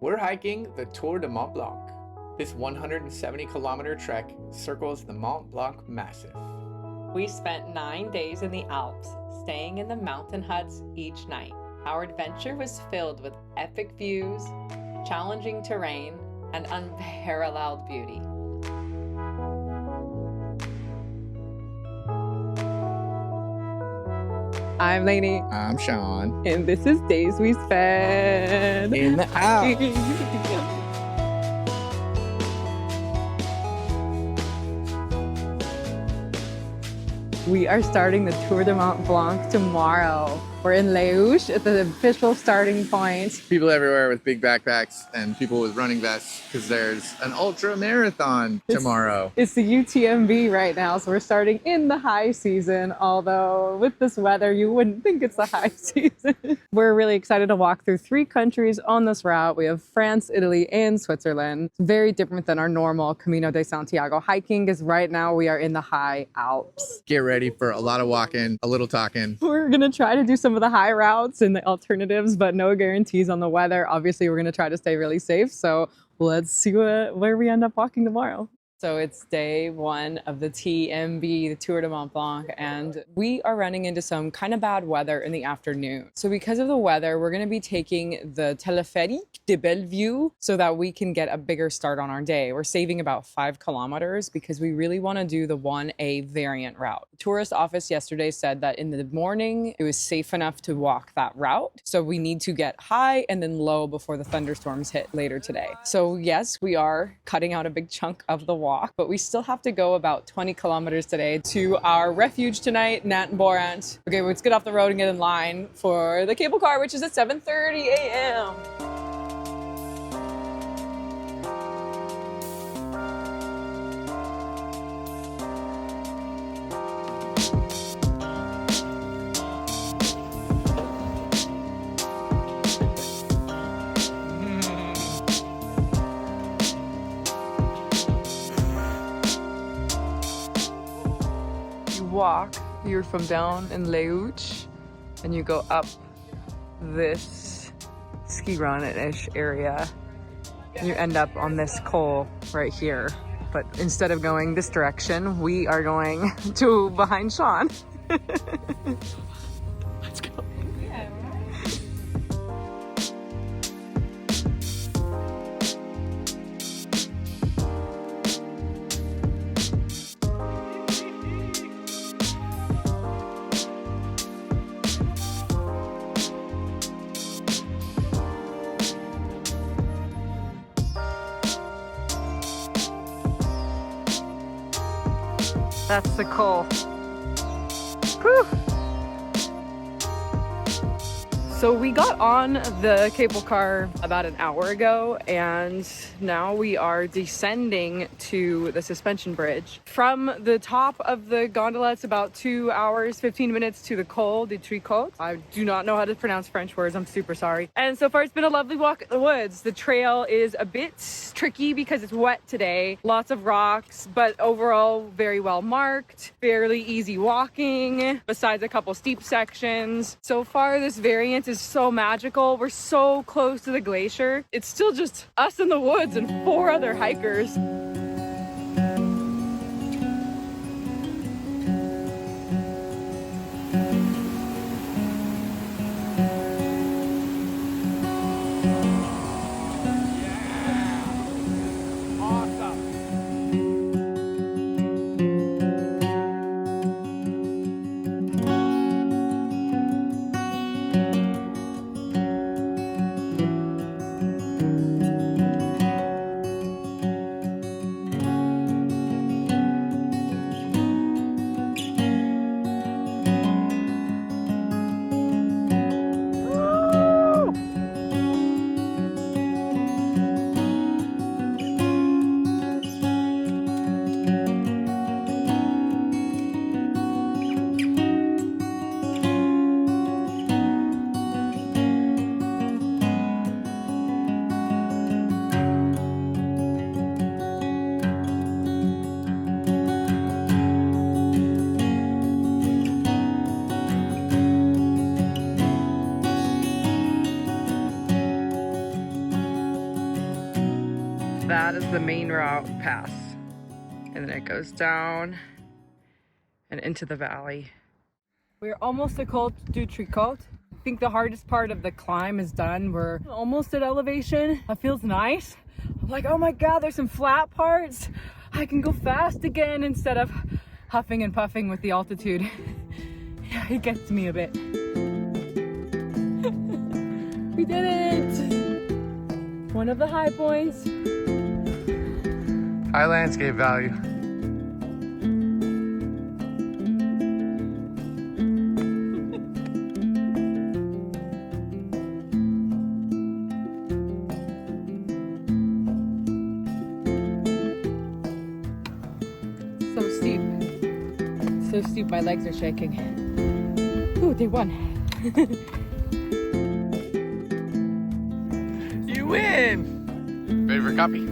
We're hiking the Tour du Mont Blanc. This 170-kilometer trek circles the Mont Blanc massif. We spent 9 days in the Alps, staying in the mountain huts each night. Our adventure was filled with epic views, challenging terrain, and unparalleled beauty. I'm Lainey. I'm Sean. And this is Days We Spent In the Alps. We are starting the Tour du Mont Blanc tomorrow. We're in Les Houches at the official starting point. People everywhere with big backpacks and people with running vests because there's an ultra marathon tomorrow. It's the UTMB right now, so we're starting in the high season, although with this weather, you wouldn't think it's the high season. We're really excited to walk through 3 countries on this route. We have France, Italy, and Switzerland. It's very different than our normal Camino de Santiago hiking, because right now we are in the high Alps. Get ready for a lot of walking, a little talking. We're gonna try to do some of the high routes and the alternatives, but no guarantees on the weather. Obviously, we're gonna try to stay really safe. So let's see where we end up walking tomorrow. So it's day 1 of the TMB, the Tour du Mont Blanc, and we are running into some kind of bad weather in the afternoon. So because of the weather, we're going to be taking the Téléphérique de Bellevue so that we can get a bigger start on our day. We're saving about 5 kilometers because we really want to do the 1A variant route. The tourist office yesterday said that in the morning, it was safe enough to walk that route. So we need to get high and then low before the thunderstorms hit later today. So yes, we are cutting out a big chunk of the walk, but we still have to go about 20 kilometers today to our refuge tonight, Nant and Borrant. Okay, let's get off the road and get in line for the cable car, which is at 7:30 a.m. You're from down in Les Houches and you go up this ski run-ish area and you end up on this col right here. But instead of going this direction, we are going to behind Sean. Let's go. That's the col. Whew. So we got on the cable car about an hour ago, and now we are descending to the suspension bridge. From the top of the gondola, it's about 2 hours, 15 minutes to the Col des Trois-Côtes. I do not know how to pronounce French words, I'm super sorry. And so far it's been a lovely walk in the woods. The trail is a bit tricky because it's wet today. Lots of rocks, but overall very well marked. Fairly easy walking, besides a couple steep sections. So far this variant is so magical. We're so close to the glacier. It's still just us in the woods and 4 other hikers. That is the main route pass. And then it goes down and into the valley. We're almost at Col du Tricot. I think the hardest part of the climb is done. We're almost at elevation. That feels nice. I'm like, oh my God, there's some flat parts. I can go fast again instead of huffing and puffing with the altitude. Yeah, it gets me a bit. We did it! One of the high points. High landscape value. So steep. So steep, my legs are shaking. Ooh, day one. You win! Favorite copy?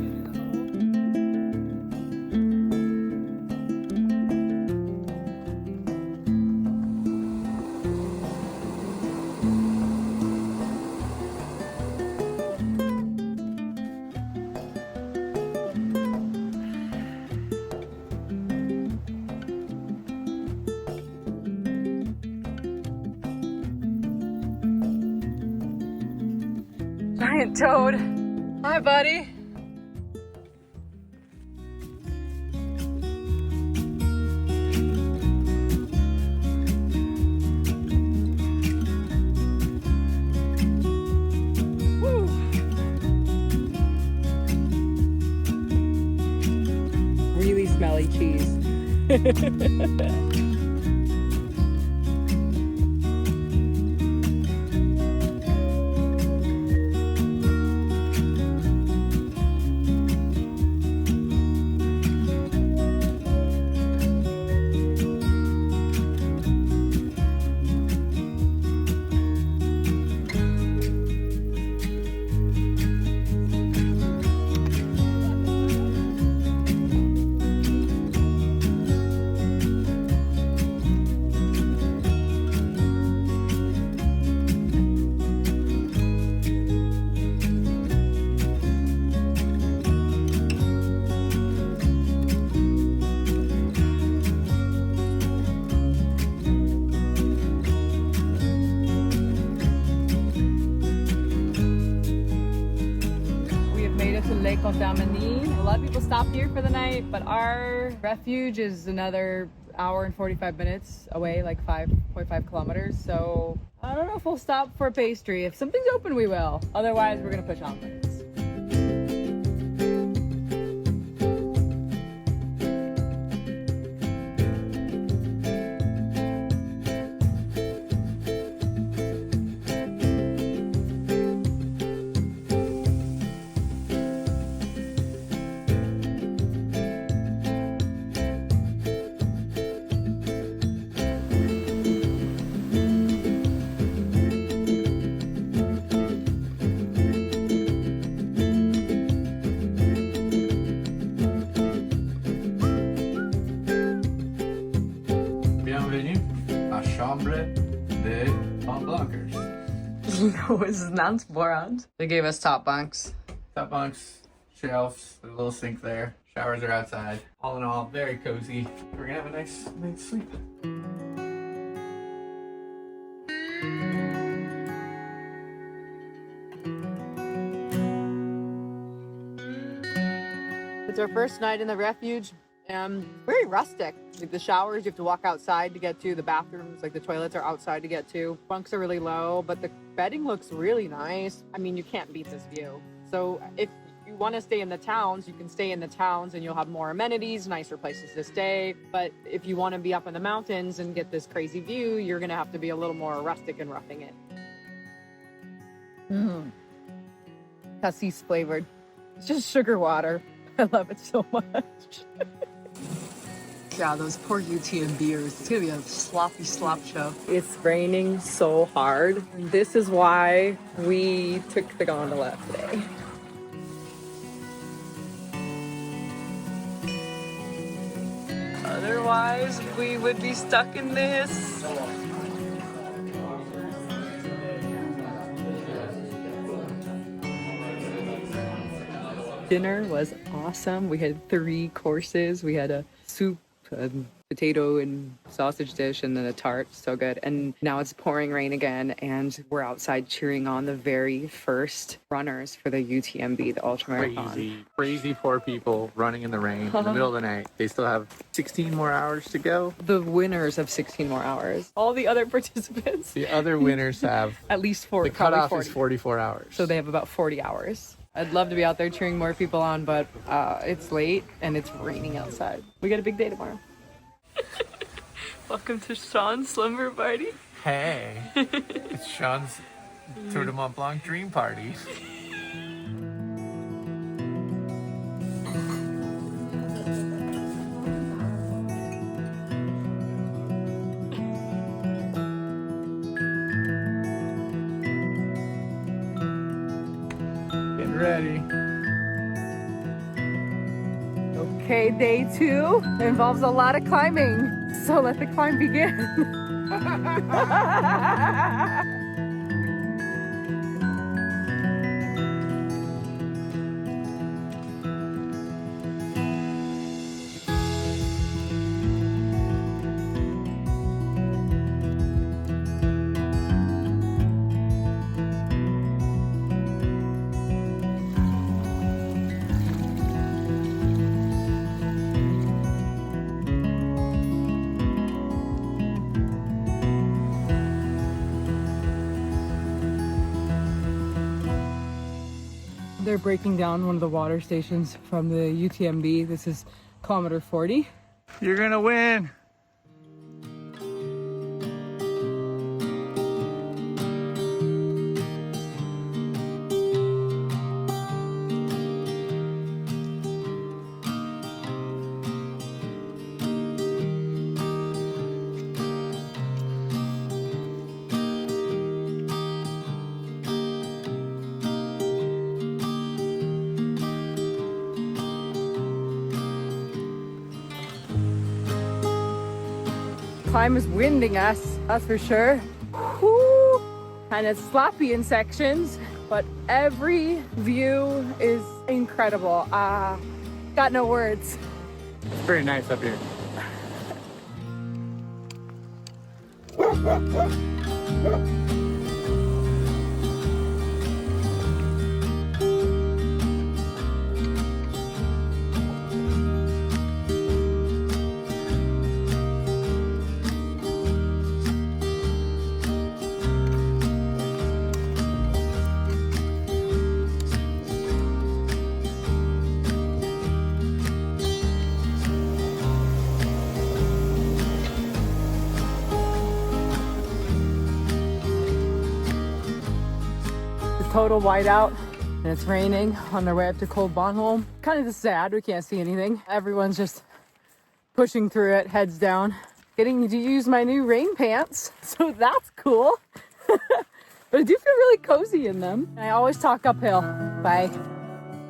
Giant toad. Hi, buddy. Woo. Really smelly cheese. A lot of people stop here for the night, but our refuge is another hour and 45 minutes away, like 5.5 kilometers. So I don't know if we'll stop for a pastry. If something's open, we will. Otherwise, we're gonna push on. Bienvenue à Chambre de Mont Blancers. No, this is Nant, Borrant. They gave us top bunks. Top bunks, shelves, a little sink there. Showers are outside. All in all, very cozy. We're gonna have a nice night's sleep. It's our first night in the refuge. Very rustic. Like the showers you have to walk outside to get to. The bathrooms, like the toilets are outside to get to. Bunks are really low, but the bedding looks really nice. I mean, you can't beat this view. So if you want to stay in the towns, you can stay in the towns and you'll have more amenities, nicer places to stay. But if you want to be up in the mountains and get this crazy view, you're going to have to be a little more rustic and roughing it. Cassis flavored. It's just sugar water. I love it so much. Yeah, those poor UTMBers. It's gonna be a sloppy slop show. It's raining so hard. This is why we took the gondola today. Otherwise, we would be stuck in this. Dinner was awesome. We had 3 courses. We had a soup, a potato and sausage dish, and then a tart. So good. And now it's pouring rain again, and we're outside cheering on the very first runners for the UTMB, the ultramarathon. Crazy poor people running in the rain in the middle of the night. They still have 16 more hours to go. The winners have 16 more hours. All the other participants. The other winners have At least 40. the cutoff 40. is 44 hours. So they have about 40 hours. I'd love to be out there cheering more people on, but it's late and it's raining outside. We got a big day tomorrow. Welcome to Sean's slumber party. Hey, it's Sean's Tour du Mont Blanc dream party. Getting ready. Okay, day 2 involves a lot of climbing, so let the climb begin. They're breaking down one of the water stations from the UTMB. This is kilometer 40. You're gonna win. Climb is winding us, that's for sure. Woo! And it's sloppy in sections, but every view is incredible. Got no words. It's very nice up here. Total whiteout, and it's raining on their way up to Cold Bonholm. Kind of just sad, we can't see anything. Everyone's just pushing through it, heads down. Getting to use my new rain pants, so that's cool. But I do feel really cozy in them. I always talk uphill. Bye.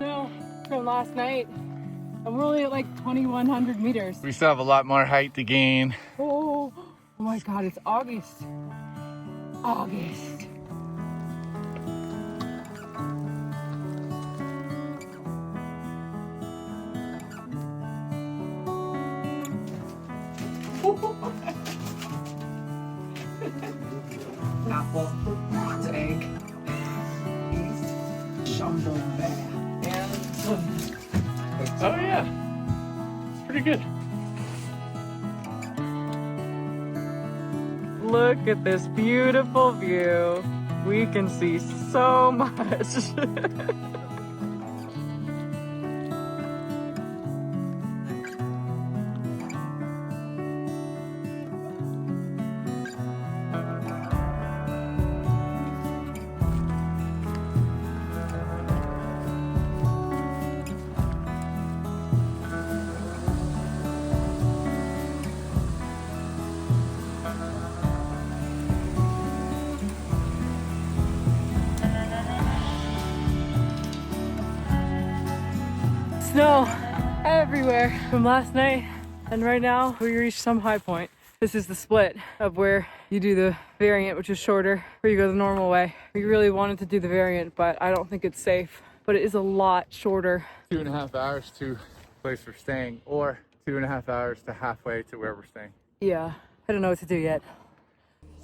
So, from last night, I'm only at like 2,100 meters. We still have a lot more height to gain. Oh my God, it's August. August. Apple, egg, Champex-Lac, and Oh yeah, it's pretty good. look at this beautiful view. We can see so much. Snow everywhere from last night, and right now we reached some high point. This is the split of where you do the variant, which is shorter, where you go the normal way. We really wanted to do the variant, but I don't think it's safe but it is a lot shorter. 2.5 hours to place we're staying, or 2.5 hours to halfway to where we're staying. Yeah, I don't know what to do yet.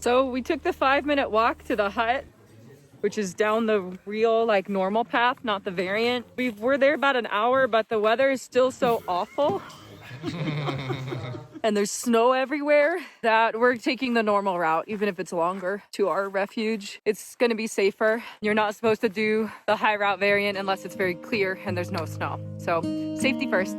So we took the 5-minute walk to the hut, which is down the real like normal path, not the variant. We're there about an hour, but the weather is still so awful. And there's snow everywhere that we're taking the normal route, even if it's longer, to our refuge. It's gonna be safer. You're not supposed to do the high route variant unless it's very clear and there's no snow. So safety first.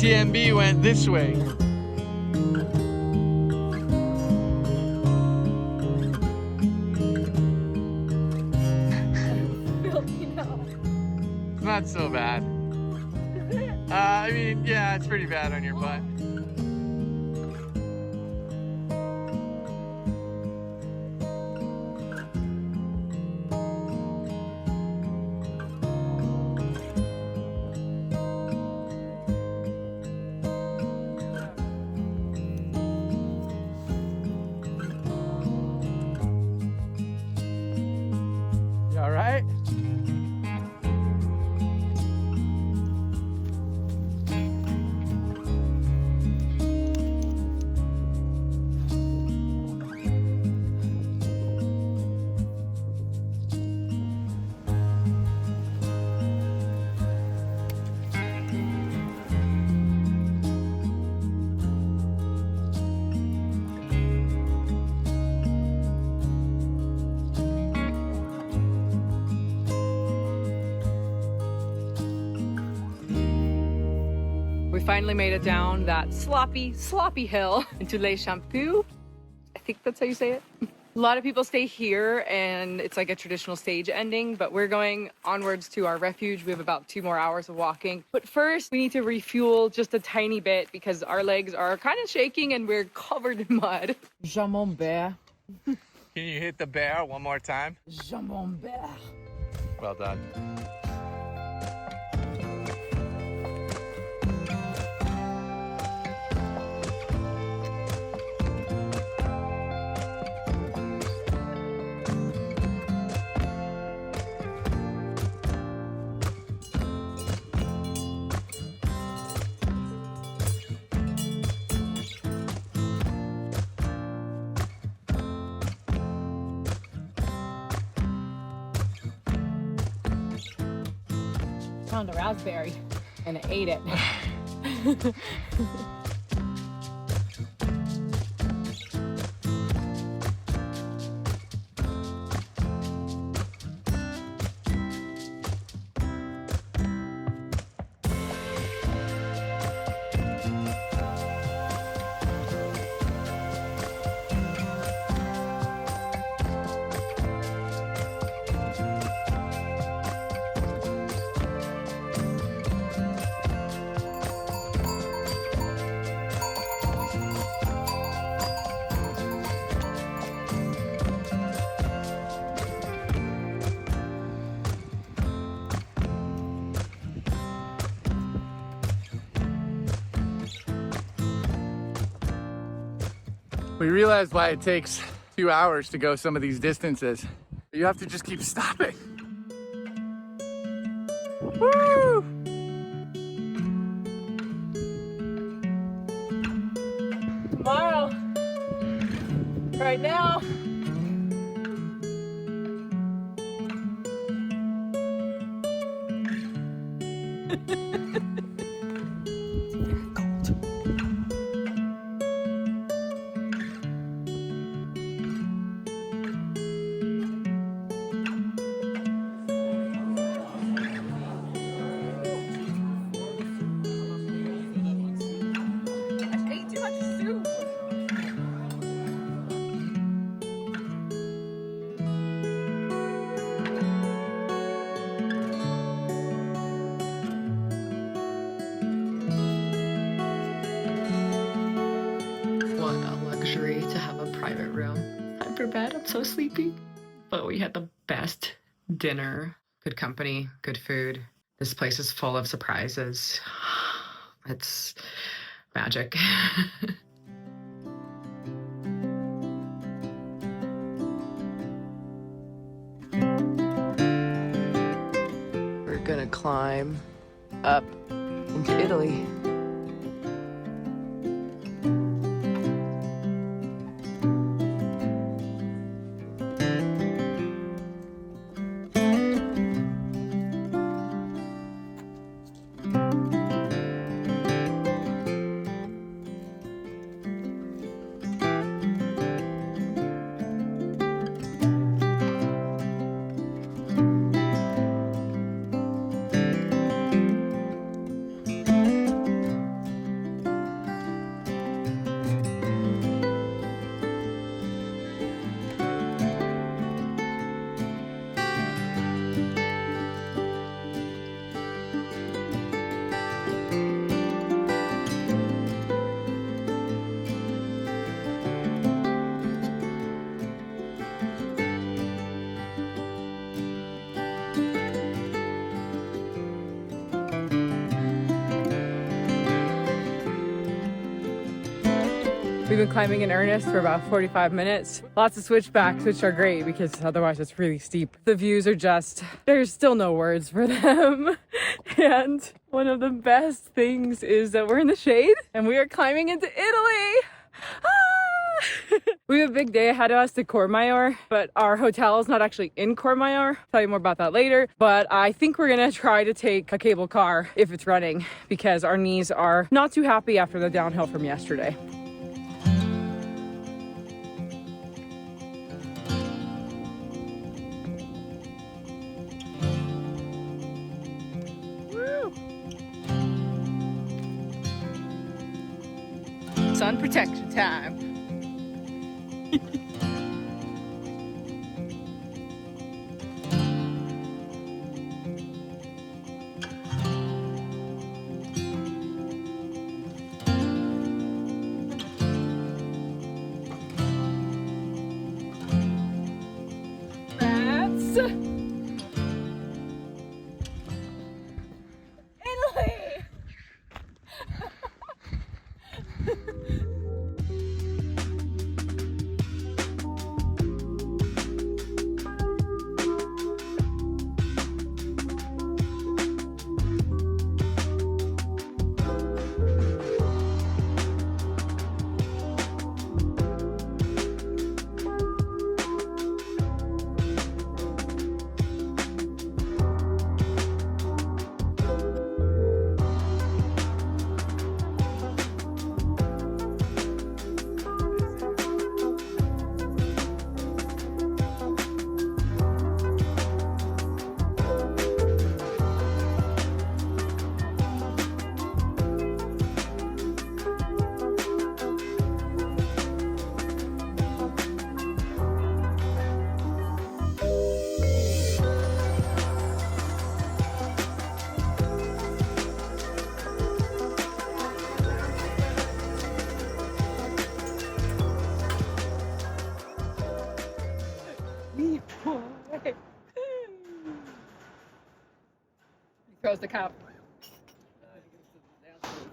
TMB went this way. It's not so bad. I mean, yeah, it's pretty bad on your butt. All right. We finally made it down that sloppy hill into Les Champex. I think that's how you say it. A lot of people stay here and it's like a traditional stage ending, but we're going onwards to our refuge. We have about 2 more hours of walking. But first we need to refuel just a tiny bit because our legs are kind of shaking and we're covered in mud. Champex-Lac. Can you hit the bear one more time? Champex-Lac. Well done. Found a raspberry and I ate it. We realized why it takes 2 hours to go some of these distances. You have to just keep stopping. Woo! Tomorrow, right now. bed. I'm so sleepy. But we had the best dinner. Good company, good food. This place is full of surprises. It's magic. We're gonna climb up into Italy. We've been climbing in earnest for about 45 minutes. Lots of switchbacks, which are great because otherwise it's really steep. The views are just, there's still no words for them. And one of the best things is that we're in the shade and we are climbing into Italy. Ah! We have a big day ahead of us to Courmayeur, but our hotel is not actually in Courmayeur. I'll tell you more about that later. But I think we're gonna try to take a cable car if it's running because our knees are not too happy after the downhill from yesterday. Sun protection time. That's Italy. Throws the cup.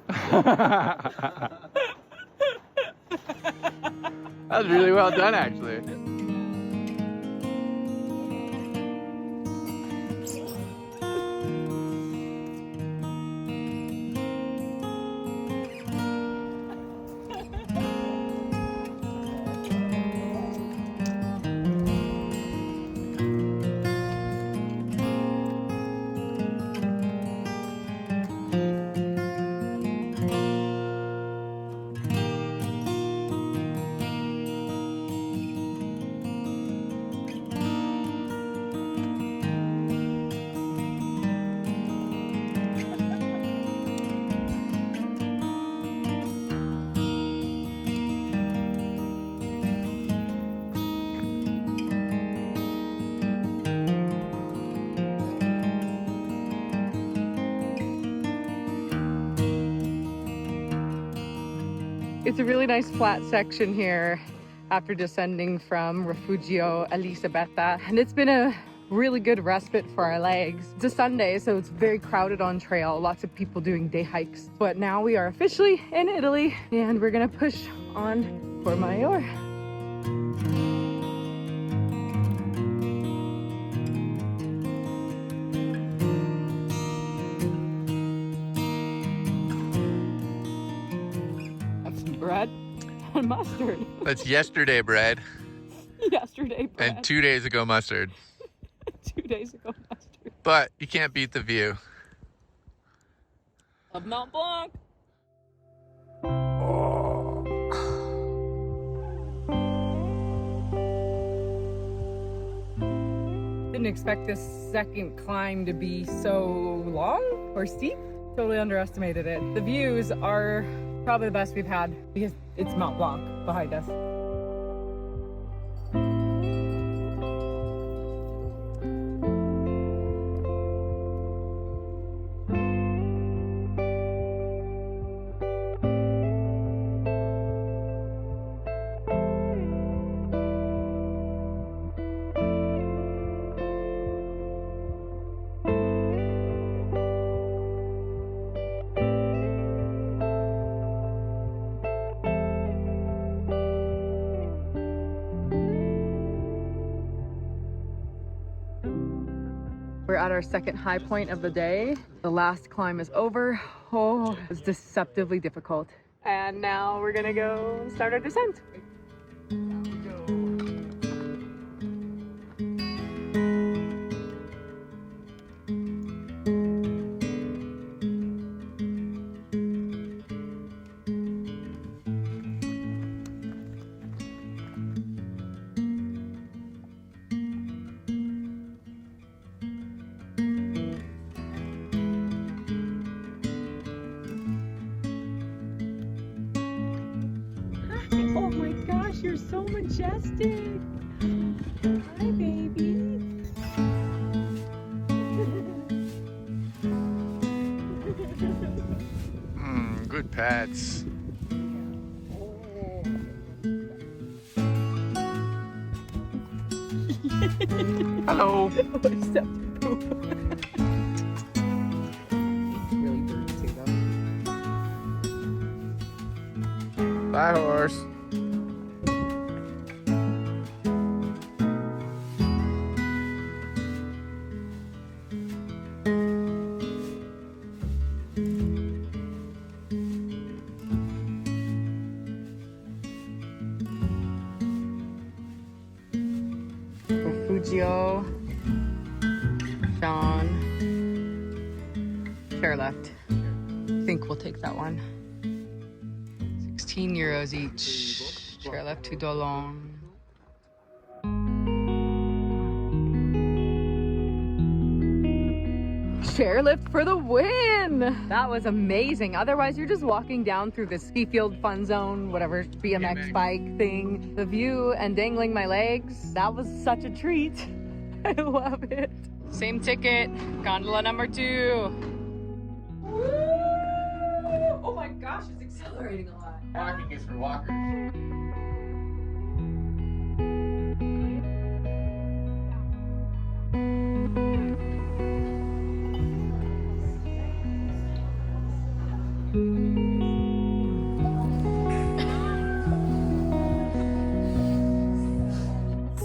That was really well done, actually. It's a really nice flat section here. after descending from Refugio Elisabetta, and it's been a really good respite for our legs. It's a Sunday, so it's very crowded on trail, lots of people doing day hikes. But now we are officially in Italy and we're gonna push on Courmayeur. Have some bread and mustard. That's yesterday bread. Yesterday bread. And 2 days ago mustard. 2 days ago mustard. But you can't beat the view. Of Mount Blanc. Oh. Didn't expect this second climb to be so long or steep. Totally underestimated it. The views are probably the best we've had because it's Mount Blanc behind us. We're at our second high point of the day. The last climb is over. Oh, it was deceptively difficult. And now we're gonna go start our descent. Oh my gosh, you're so majestic. Hi, baby. Good pets. Hello. Really dirty too, though. Bye, horse. Refugio, Sean, chairlift. I think we'll take that one. 16 euros each. Chairlift to Dolon. Chairlift for the win! That was amazing. Otherwise, you're just walking down through the ski field fun zone, whatever BMX bike thing. The view and dangling my legs, that was such a treat. I love it. Same ticket, gondola number 2. Woo! Oh my gosh, it's accelerating a lot. Walking is for walkers.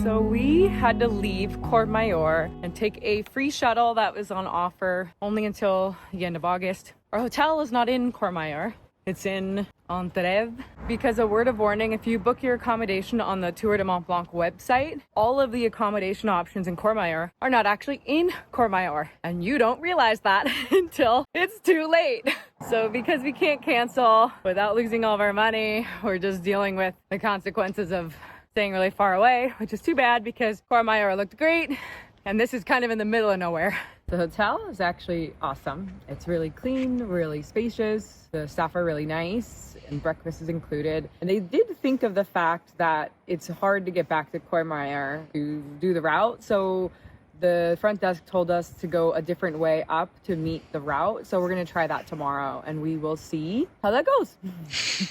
So we had to leave Courmayeur and take a free shuttle that was on offer only until the end of August. Our hotel is not in Courmayeur. It's in Entrèves. Because a word of warning, if you book your accommodation on the Tour du Mont Blanc website, all of the accommodation options in Courmayeur are not actually in Courmayeur. And you don't realize that until it's too late. So because we can't cancel without losing all of our money, we're just dealing with the consequences of staying really far away, which is too bad because Courmayeur looked great. And this is kind of in the middle of nowhere. The hotel is actually awesome. It's really clean, really spacious. The staff are really nice and breakfast is included. And they did think of the fact that it's hard to get back to Courmayeur to do the route. So the front desk told us to go a different way up to meet the route. So we're gonna try that tomorrow and we will see how that goes.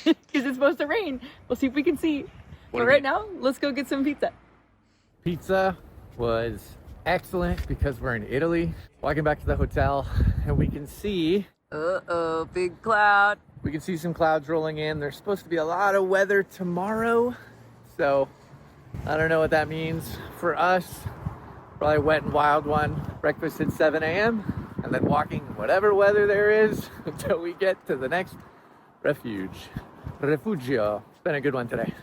Because it's supposed to rain. We'll see if we can see. But right now, let's go get some pizza. Pizza was excellent because we're in Italy. Walking back to the hotel and we can see, Uh-oh, big cloud. we can see some clouds rolling in. There's supposed to be a lot of weather tomorrow. So I don't know what that means for us. Probably a wet and wild one. Breakfast at 7 a.m. and then walking whatever weather there is until we get to the next refuge. Refugio. It's been a good one today.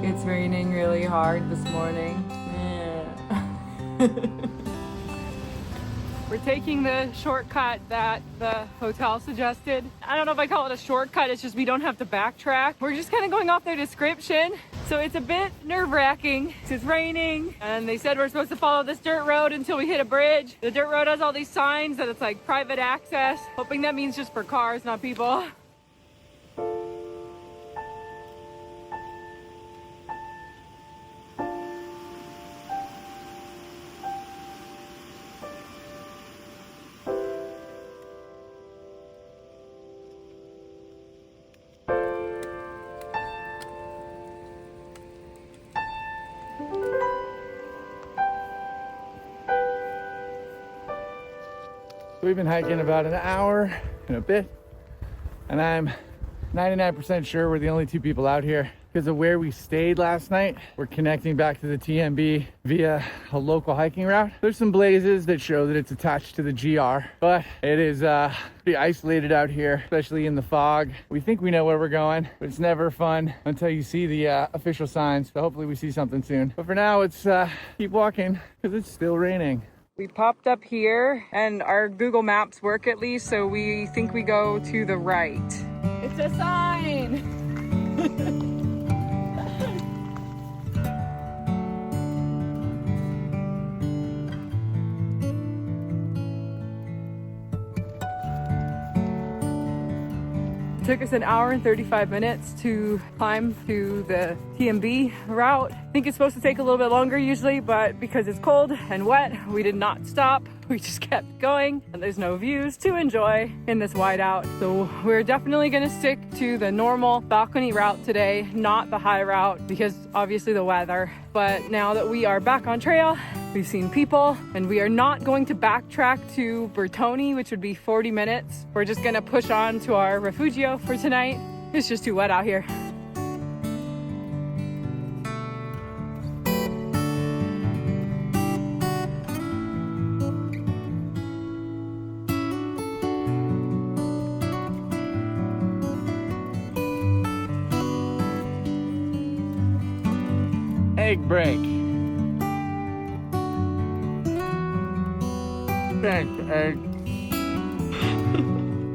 It's raining really hard this morning. Yeah. We're taking the shortcut that the hotel suggested. I don't know if I call it a shortcut, it's just we don't have to backtrack. We're just kind of going off their description. So it's a bit nerve-wracking. It's raining and they said we're supposed to follow this dirt road until we hit a bridge. The dirt road has all these signs that it's like private access. Hoping that means just for cars, not people. We've been hiking about an hour and a bit, and I'm 99% sure we're the only two people out here because of where we stayed last night. We're connecting back to the TMB via a local hiking route. There's some blazes that show that it's attached to the GR, but it is pretty isolated out here, especially in the fog. We think we know where we're going, but it's never fun until you see the official signs. So hopefully we see something soon. But for now, it's keep walking because it's still raining. We popped up here and our Google Maps work at least, so we think we go to the right. It's a sign! It took us an hour and 35 minutes to climb to the TMB route. I think it's supposed to take a little bit longer usually, but because it's cold and wet, we did not stop. We just kept going and there's no views to enjoy in this whiteout. So we're definitely gonna stick to the normal balcony route today, not the high route because obviously the weather. But now that we are back on trail, we've seen people and we are not going to backtrack to Bertoni, which would be 40 minutes. We're just gonna push on to our Refugio for tonight. It's just too wet out here. Egg break. Thanks, egg.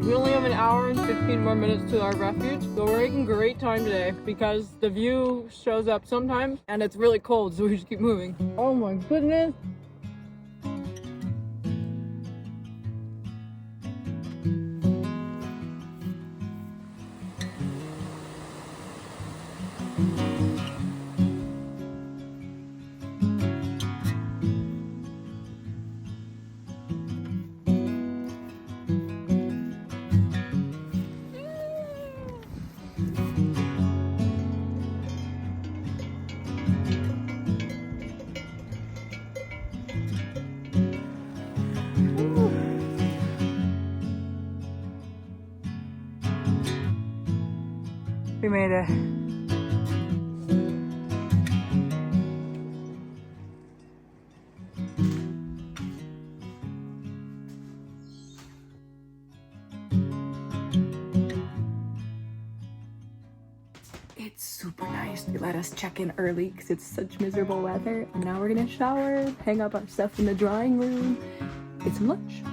We only have an hour and 15 more minutes to our refuge, so we're making great time today because the view shows up sometimes and it's really cold, so we just keep moving. Oh my goodness. We made it. It's super nice. They let us check in early because it's such miserable weather. And now we're gonna shower, hang up our stuff in the drawing room, get some lunch.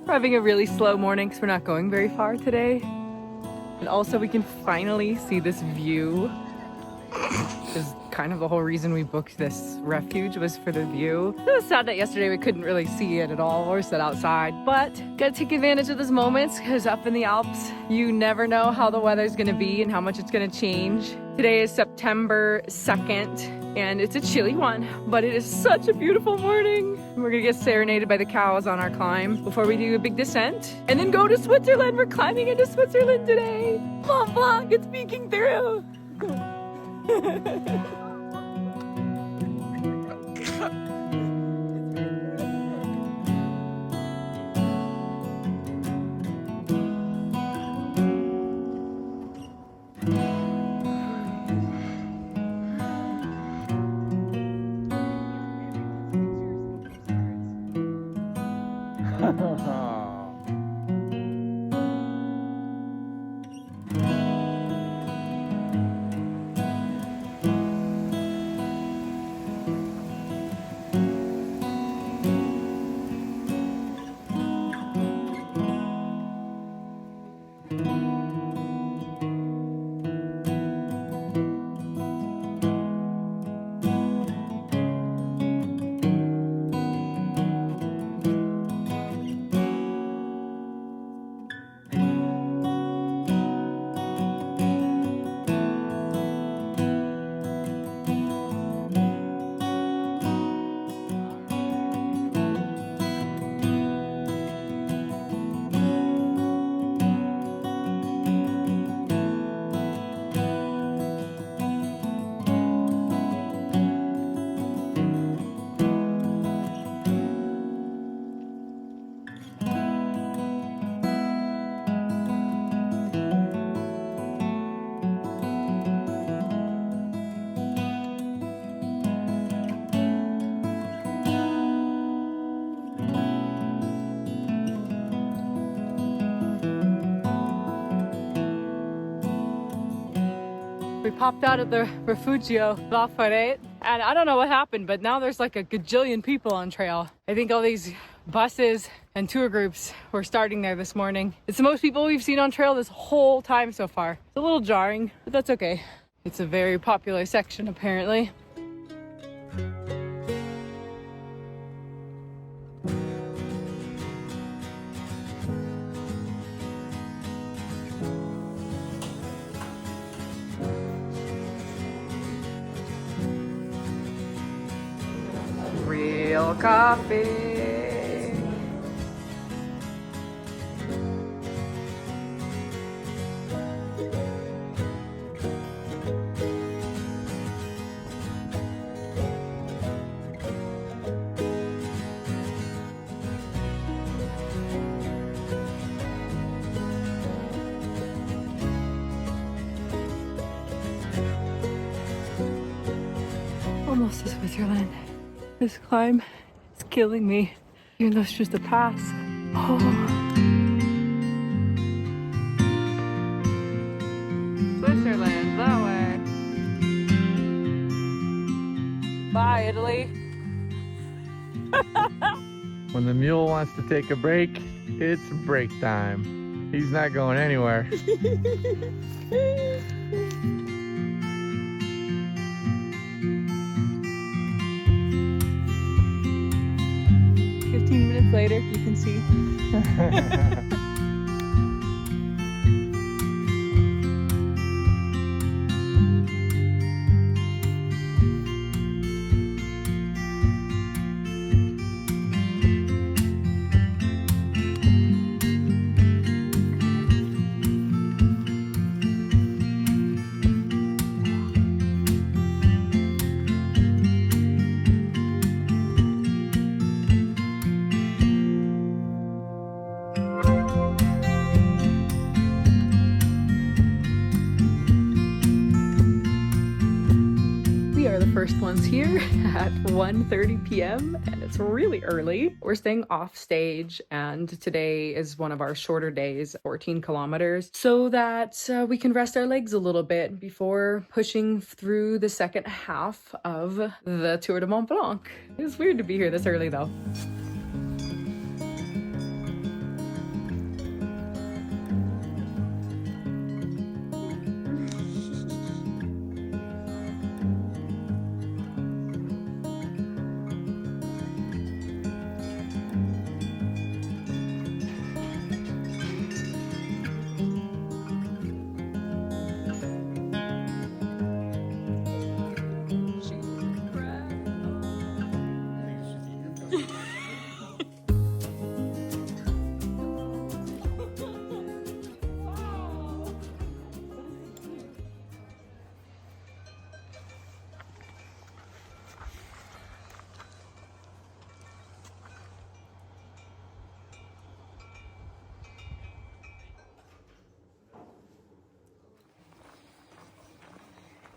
We're having a really slow morning because we're not going very far today. And also we can finally see this view. Is kind of the whole reason we booked this refuge, was for the view. It was sad that yesterday we couldn't really see it at all or sit outside, but gotta take advantage of those moments because up in the Alps, you never know how the weather's gonna be and how much it's gonna change. Today is September 2nd and it's a chilly one, but it is such a beautiful morning. We're gonna get serenaded by the cows on our climb before we do a big descent and then go to Switzerland. We're climbing into Switzerland today. Mont Blanc, it's peeking through. We popped out of the Refugio Lac Blanc, and I don't know what happened, but now there's like a gajillion people on trail. I think all these buses and tour groups were starting there this morning. It's the most people we've seen on trail this whole time so far. It's a little jarring, but that's okay. It's a very popular section apparently. Real coffee. Almost to Switzerland. This climb is killing me, even though it's just a pass. Oh. Switzerland, that way. Bye, Italy. When the mule wants to take a break, it's break time. He's not going anywhere. 15 minutes later, you can see. First ones here at 1:30 p.m. and it's really early. We're staying off stage and today is one of our shorter days, 14 kilometers, so that we can rest our legs a little bit before pushing through the second half of the Tour du Mont Blanc. It's weird to be here this early though.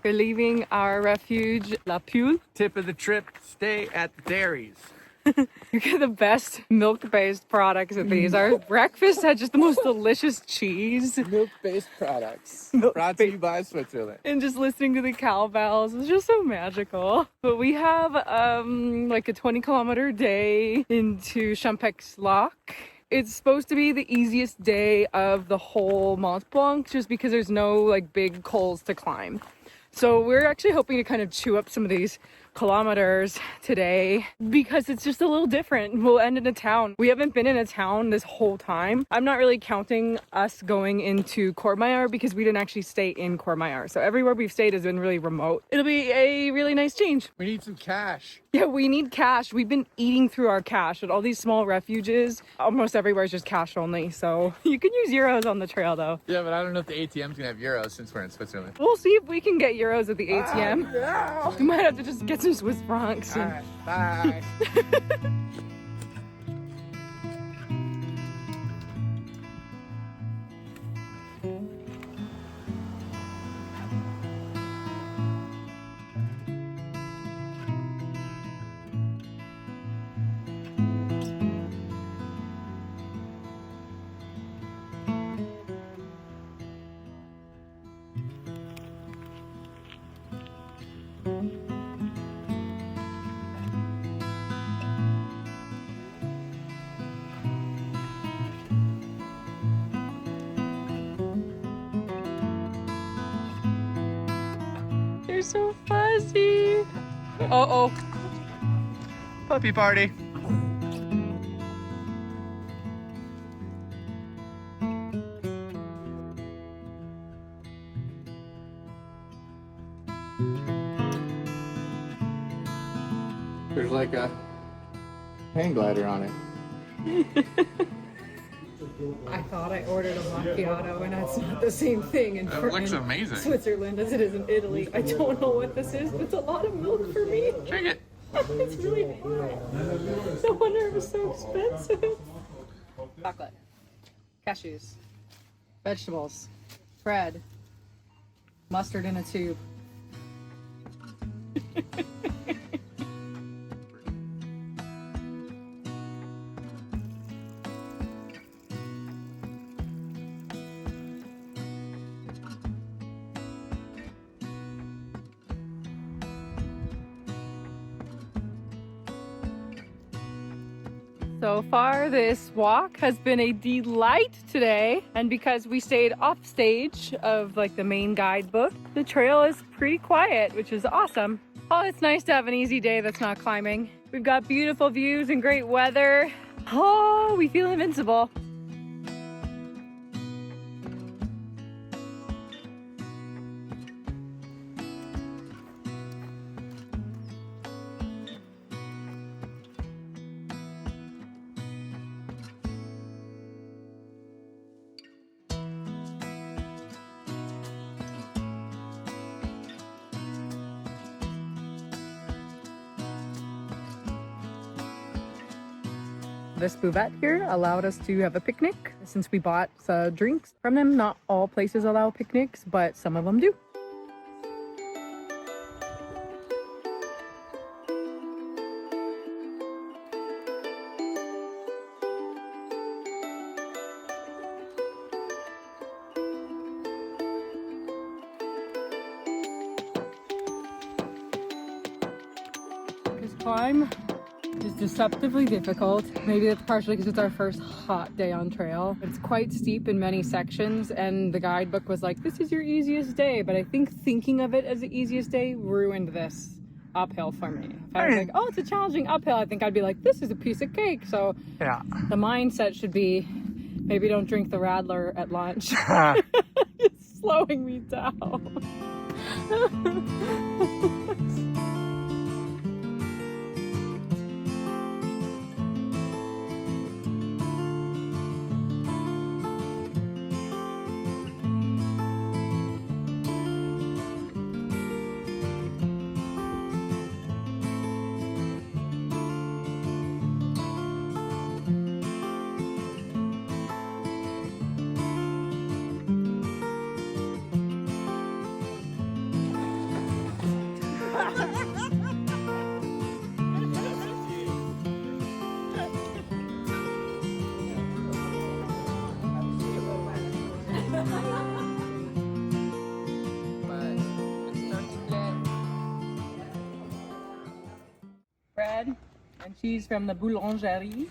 We're leaving our refuge, La Peule. Tip of the trip, stay at the dairies. You get the best milk-based products at these. Our breakfast had just the most delicious cheese. Milk-based products. Milk Brought to you by Switzerland. And just listening to the cowbells was just so magical. But we have like a 20-kilometer day into Champex-Lac. It's supposed to be the easiest day of the whole Mont Blanc just because there's no like big cols to climb. So we're actually hoping to kind of chew up some of these kilometers today because it's just a little different. We'll end in a town. We haven't been in a town this whole time. I'm not really counting us going into Courmayeur because we didn't actually stay in Courmayeur. So everywhere we've stayed has been really remote. It'll be a really nice change. We need some cash. Yeah, we need cash. We've been eating through our cash at all these small refuges. Almost everywhere is just cash only. So you can use euros on the trail though. Yeah, but I don't know if the ATM's gonna have euros since we're in Switzerland. We'll see if we can get euros at the ATM. No. We might have to just get some Swiss francs. All right, bye. They're so fuzzy. Uh-oh. Puppy party. There's like a hang glider on it. I thought I ordered a macchiato and it's not the same thing in amazing. Switzerland as it is in Italy. I don't know what this is, but it's a lot of milk for me. Drink it. It's really hot. No wonder it was so expensive. Chocolate, cashews, vegetables, bread, mustard in a tube. So far, this walk has been a delight today. And because we stayed off stage of like the main guidebook, the trail is pretty quiet, which is awesome. Oh, it's nice to have an easy day that's not climbing. We've got beautiful views and great weather. Oh, we feel invincible. This buvette here allowed us to have a picnic since we bought drinks from them. Not all places allow picnics, but some of them do. This climb is deceptively difficult. Maybe that's partially because it's our first hot day on trail. It's quite steep in many sections, and the guidebook was like, this is your easiest day, but I think thinking of it as the easiest day ruined this uphill for me. If I was like, oh, it's a challenging uphill, I think I'd be like, this is a piece of cake. So yeah, the mindset should be, maybe don't drink the Radler at lunch. It's slowing me down. And she's from the boulangerie.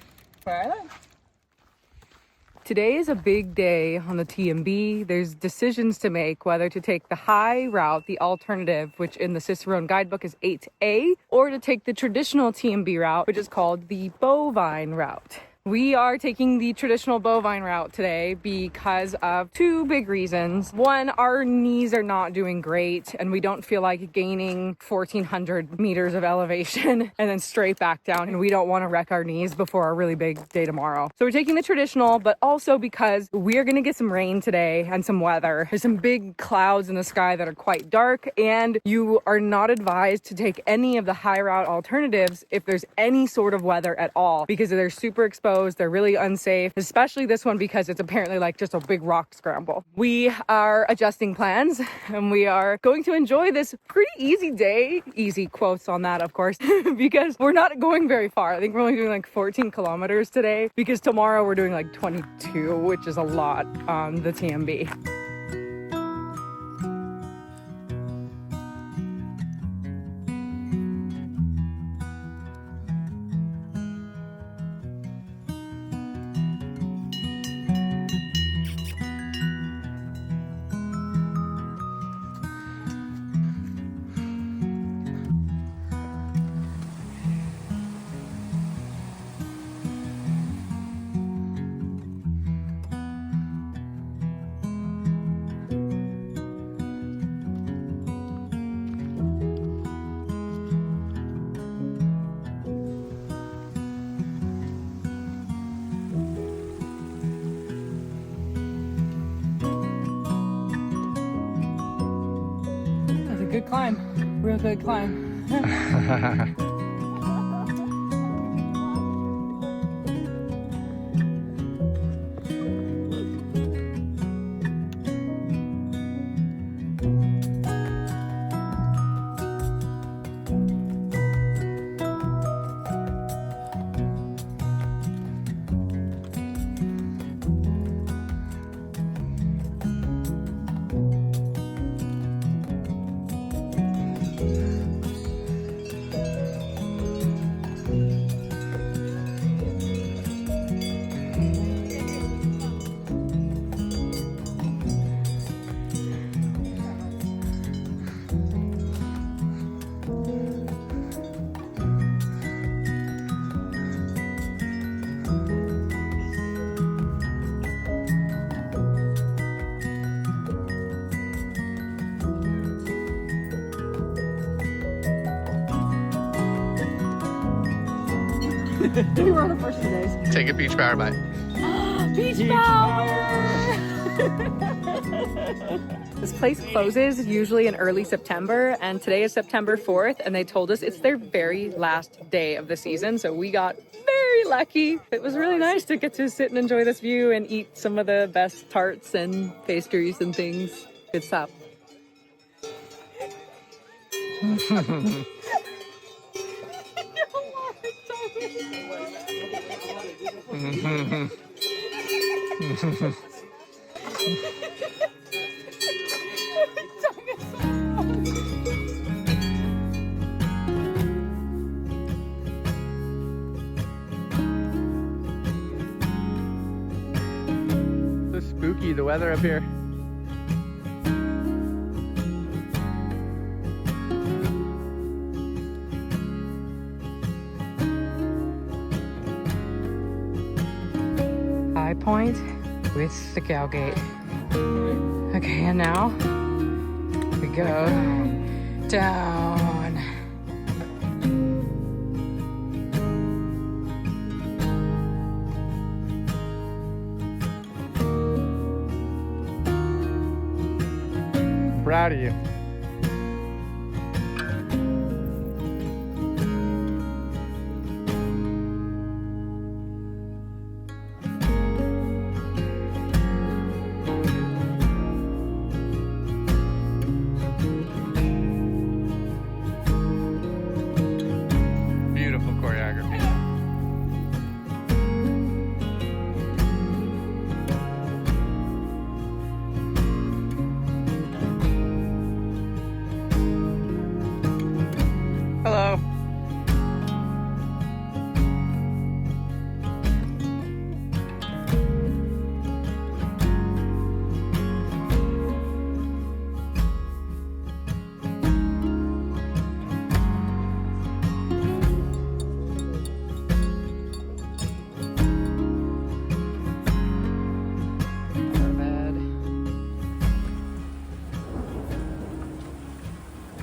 Today is a big day on the TMB. There's decisions to make whether to take the high route, the alternative, which in the Cicerone guidebook is 8A, or to take the traditional TMB route, which is called the bovine route. We are taking the traditional bovine route today because of two big reasons. One, our knees are not doing great and we don't feel like gaining 1,400 meters of elevation and then straight back down, and we don't want to wreck our knees before our really big day tomorrow. So we're taking the traditional, but also because we're going to get some rain today and some weather. There's some big clouds in the sky that are quite dark, and you are not advised to take any of the high route alternatives if there's any sort of weather at all, because they're super exposed. They're really unsafe, especially this one because it's apparently like just a big rock scramble. We are adjusting plans and we are going to enjoy this pretty easy day. Easy quotes on that, of course, because we're not going very far. I think we're only doing like 14 kilometers today, because tomorrow we're doing like 22, which is a lot on the TMB. Good climb, real good climb. We were on the first 2 days. Take a beach power bite. Beach power! This place closes usually in early September, and today is September 4th, and they told us it's their very last day of the season, so we got very lucky. It was really nice to get to sit and enjoy this view and eat some of the best tarts and pastries and things. Good stuff. So spooky, the weather up here. High point with the Gal Gate. Okay, and now we go down. Proud of you. Beautiful choreography.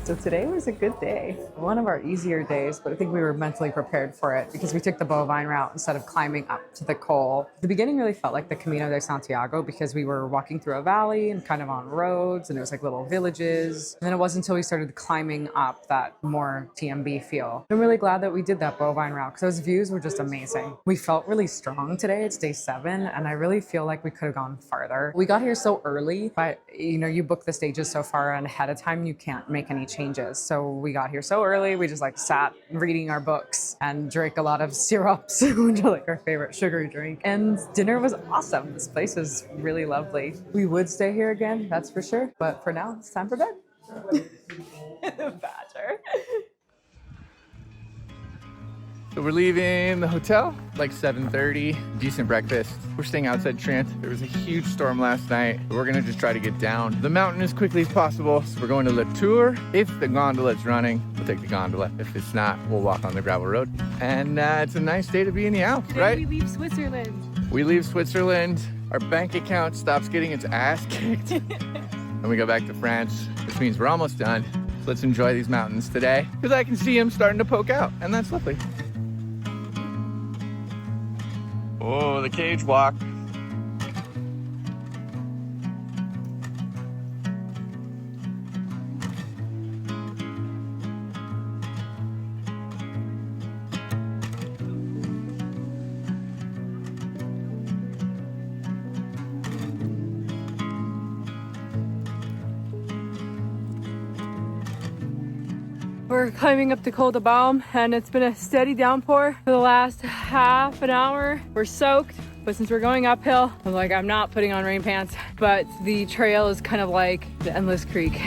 So today was a good day. One of our easier days, but I think we were mentally prepared for it because we took the bovine route instead of climbing up to the col. The beginning really felt like the Camino de Santiago because we were walking through a valley and kind of on roads, and it was like little villages. And then it wasn't until we started climbing up that more TMB feel. I'm really glad that we did that bovine route because those views were just amazing. We felt really strong today. It's day 7, and I really feel like we could have gone farther. We got here so early, but you book the stages so far ahead of time, you can't make any changes. So we got here so early, we just like sat reading our books and drank a lot of syrups, which are like our favorite sugary drink. And dinner was awesome. This place is really lovely. We would stay here again, that's for sure. But for now, it's time for bed. The badger. So we're leaving the hotel like 7:30, decent breakfast. We're staying outside Trent. There was a huge storm last night. We're gonna just try to get down the mountain as quickly as possible. So we're going to Le Tour. If the gondola's running, we'll take the gondola. If it's not, we'll walk on the gravel road. And it's a nice day to be in the Alps, right? We leave Switzerland. We leave Switzerland. Our bank account stops getting its ass kicked. And we go back to France, which means we're almost done. So let's enjoy these mountains today because I can see them starting to poke out, and that's lovely. Oh, the cage walk. We're climbing up the Col de Balme, and it's been a steady downpour for the last half an hour. We're soaked, but since we're going uphill, I'm not putting on rain pants, but the trail is kind of like the endless creek.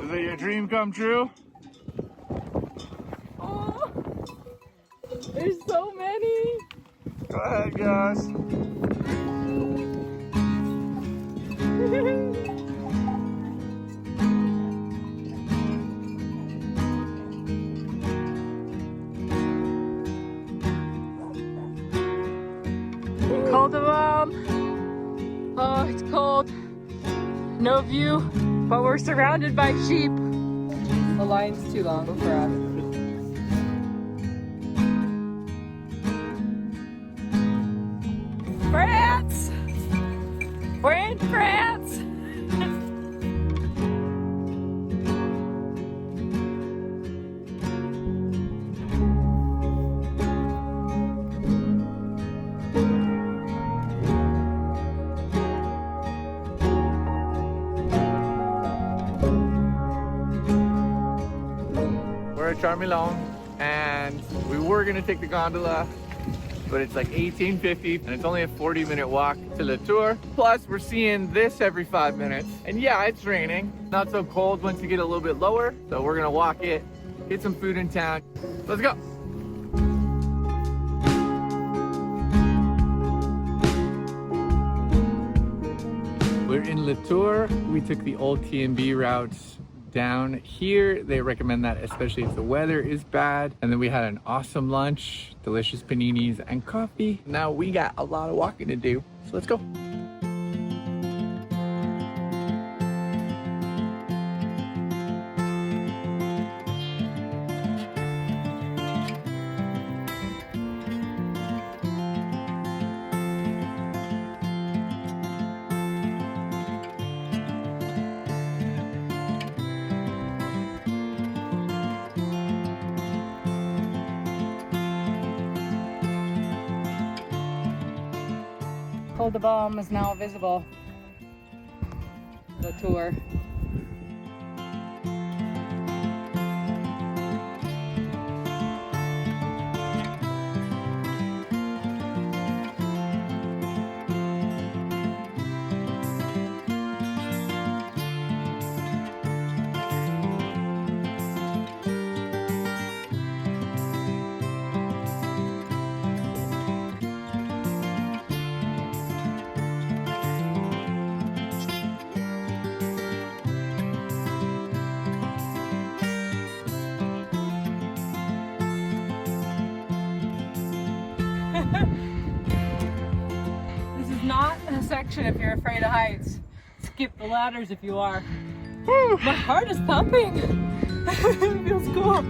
Is it your dream come true? Oh, there's so many. Go ahead, guys. Col de Balme. Oh, it's cold. No view, but we're surrounded by sheep. The line's too long for us. France! We're in France! We're at Charmilon, and we were gonna take the gondola, but it's like 1850 and it's only a 40-minute walk to Le Tour. Plus we're seeing this every 5 minutes. And yeah, it's raining. Not so cold once you get a little bit lower. So we're gonna walk it, get some food in town. Let's go. We're in Le Tour. We took the old TMB routes down here. They recommend that especially if the weather is bad. And then we had an awesome lunch, delicious paninis and coffee. Now we got a lot of walking to do, so let's go. Col de Balme is now visible. The tour. section if you're afraid of heights. Skip the ladders if you are. Woo. My heart is pumping. It feels cool.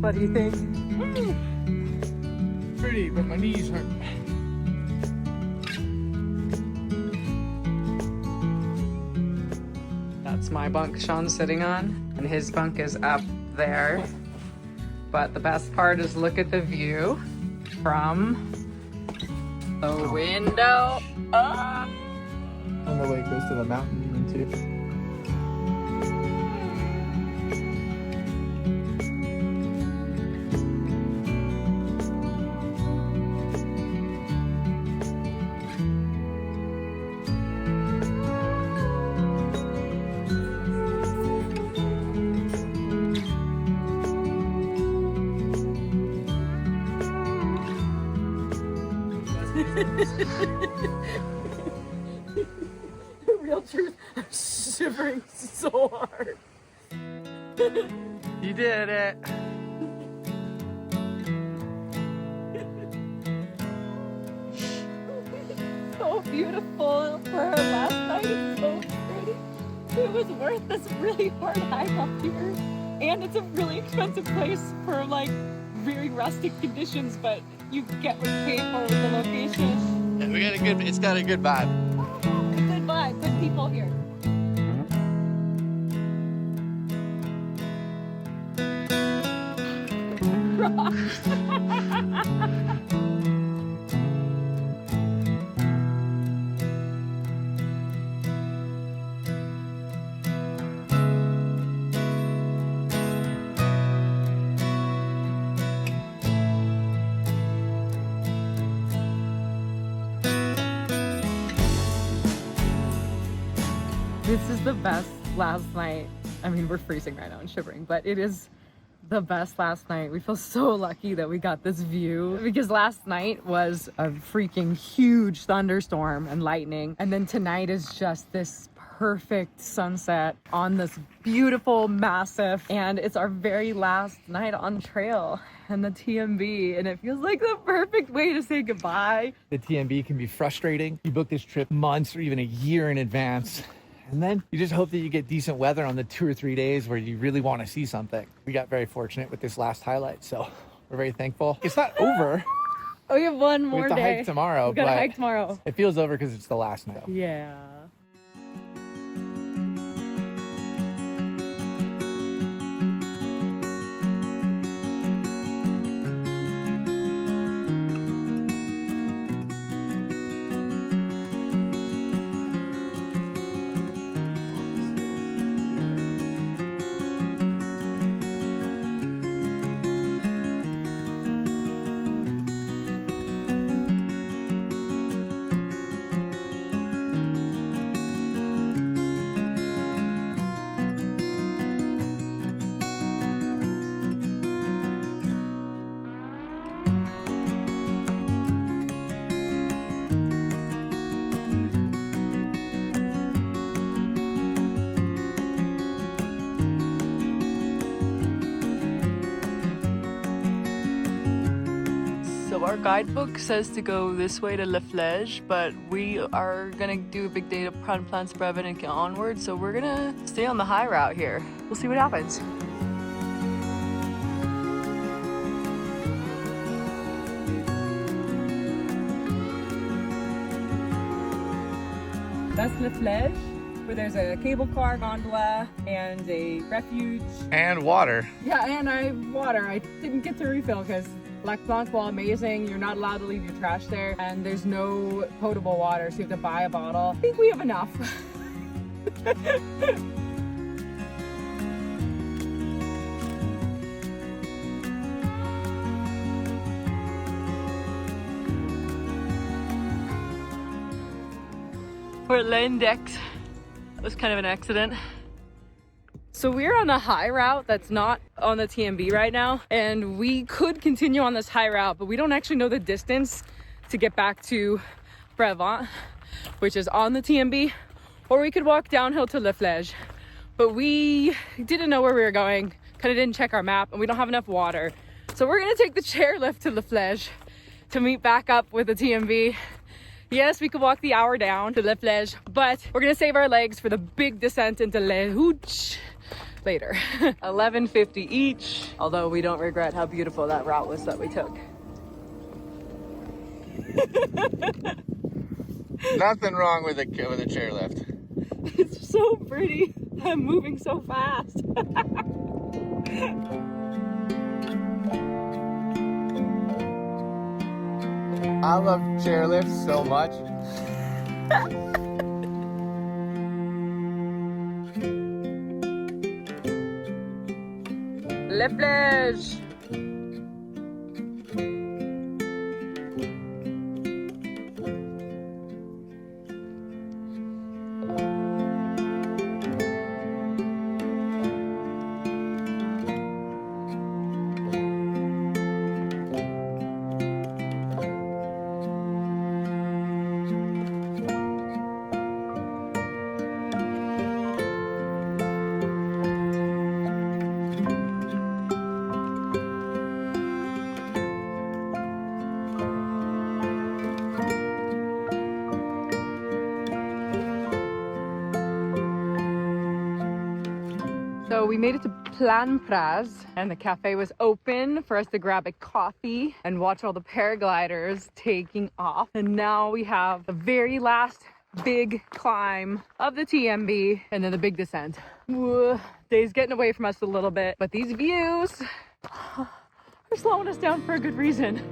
What do you think? Pretty, but my knees hurt. That's my bunk Sean's sitting on, and his bunk is up there. But the best part is look at the view from the window. Ah! On the way it goes to the mountain too. Real truth, I'm shivering so hard. You did it. So beautiful for our last night. It's so pretty. It was worth this really hard hike up here. And it's a really expensive place for like very rustic conditions, but you get what you pay for with the location. Yeah, we got a good, it's got a good vibe. Good vibe, good people here. This is the best last night. I mean, we're freezing right now and shivering, but it is the best last night. We feel so lucky that we got this view because last night was a freaking huge thunderstorm and lightning. And then tonight is just this perfect sunset on this beautiful massif. And it's our very last night on trail and the TMB. And it feels like the perfect way to say goodbye. The TMB can be frustrating. You book this trip months or even a year in advance. And then you just hope that you get decent weather on the 2 or 3 days where you really want to see something. We got very fortunate with this last highlight, so we're very thankful. It's not over. Oh, we have one more day. We have to hike tomorrow. We gotta hike tomorrow. It feels over because it's the last night. Yeah. So our guidebook says to go this way to Refugio, but we are gonna do a big day to Plans-Breven and get onward. So we're gonna stay on the high route here. We'll see what happens. That's Refugio, where there's a cable car gondola and a refuge. And water. Yeah, and water. I didn't get to refill because Lac Blanc's, while amazing, you're not allowed to leave your trash there, and there's no potable water, so you have to buy a bottle. I think we have enough. We're at L'index. That was kind of an accident. So we're on a high route that's not on the TMB right now, and we could continue on this high route, but we don't actually know the distance to get back to Brabant, which is on the TMB, or we could walk downhill to Refugio. But we didn't know where we were going, kind of didn't check our map, and we don't have enough water. So we're gonna take the chairlift to Refugio to meet back up with the TMB. Yes, we could walk the hour down to Refugio, but we're gonna save our legs for the big descent into Les Houches later. 11.50 each, although we don't regret how beautiful that route was that we took. Nothing wrong with a chairlift. It's so pretty. I'm moving so fast. I love chairlifts so much. Refugio. So we made it to Planpraz, and the cafe was open for us to grab a coffee and watch all the paragliders taking off. And now we have the very last big climb of the TMB and then the big descent. Day's getting away from us a little bit, but these views are slowing us down for a good reason.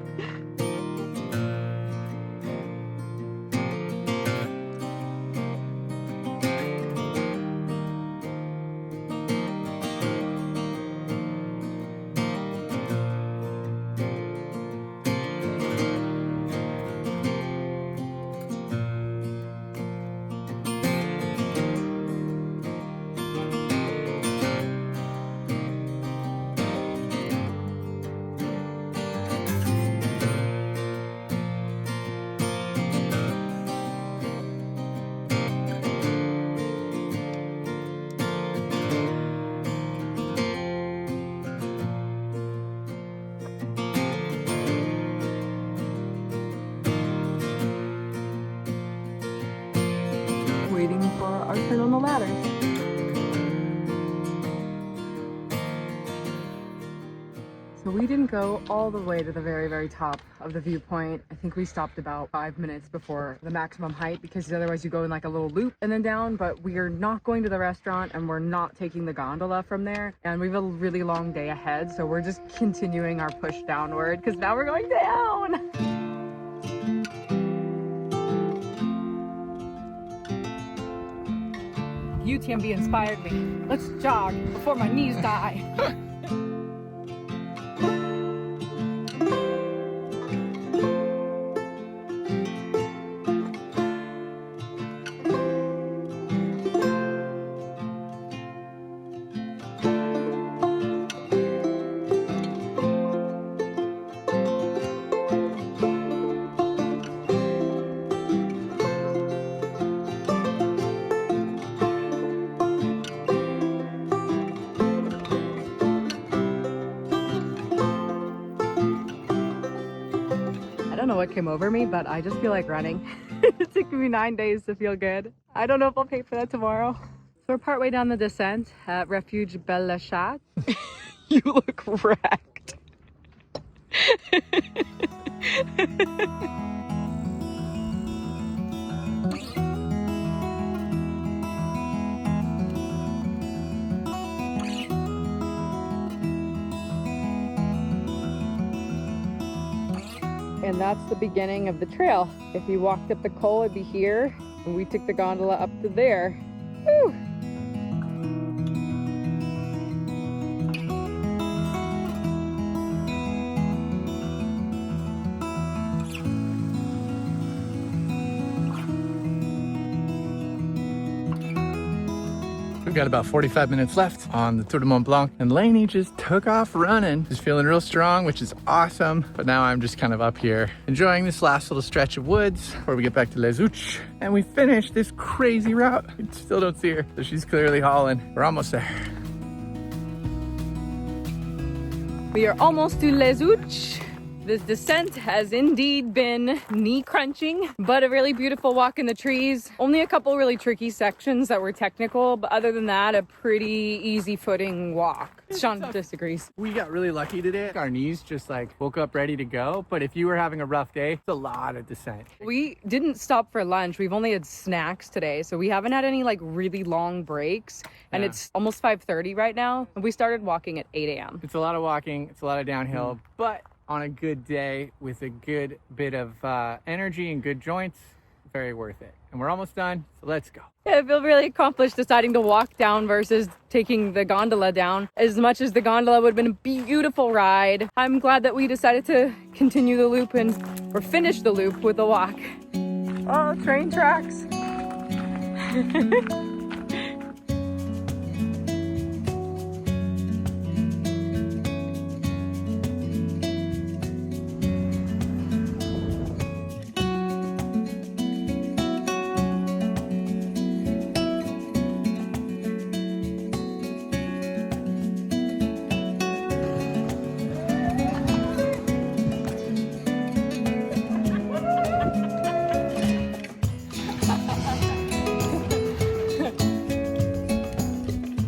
Waiting for our turn on the ladder. So we didn't go all the way to the very, very top of the viewpoint. I think we stopped about 5 minutes before the maximum height, because otherwise you go in like a little loop and then down. But we are not going to the restaurant, and we're not taking the gondola from there. And we have a really long day ahead, so we're just continuing our push downward because now we're going down. UTMB inspired me. Let's jog before my knees die. I don't know what came over me, but I just feel like running. It took me 9 days to feel good. I don't know if I'll pay for that tomorrow. So we're partway down the descent at Refuge Lac. You look wrecked. And that's the beginning of the trail. If you walked up the col, it'd be here, and we took the gondola up to there. Woo! We've got about 45 minutes left on the Tour du Mont Blanc, and Lainey just took off running. She's feeling real strong, which is awesome. But now I'm just kind of up here enjoying this last little stretch of woods before we get back to Les Houches. And we finish this crazy route. We still don't see her, so she's clearly hauling. We're almost there. We are almost to Les Houches. This descent has indeed been knee crunching, but a really beautiful walk in the trees. Only a couple really tricky sections that were technical, but other than that, a pretty easy footing walk. Sean disagrees. We got really lucky today. Our knees just like woke up ready to go. But if you were having a rough day, it's a lot of descent. We didn't stop for lunch. We've only had snacks today, so we haven't had any like really long breaks. And it's almost 5:30 right now. And we started walking at 8 a.m. It's a lot of walking. It's a lot of downhill, but on a good day with a good bit of energy and good joints, very worth it. And we're almost done, so let's go. Yeah, I feel really accomplished deciding to walk down versus taking the gondola down. As much as the gondola would have been a beautiful ride, I'm glad that we decided to continue the loop or finish the loop with a walk. Oh, train tracks.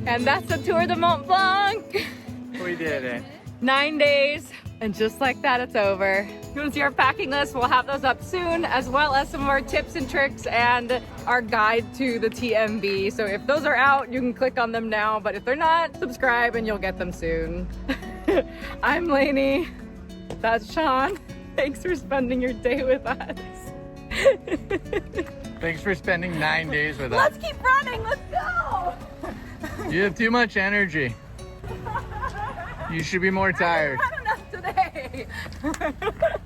And that's the Tour du Mont Blanc. We did it. 9 days, and just like that, it's over. If you want to see our packing list, we'll have those up soon, as well as some of our tips and tricks and our guide to the TMB. So if those are out, you can click on them now, but if they're not, subscribe and you'll get them soon. I'm Lainey. That's Sean. Thanks for spending your day with us. Thanks for spending 9 days with us. Let's keep running, let's go. You have too much energy. You should be more tired. I haven't had enough today.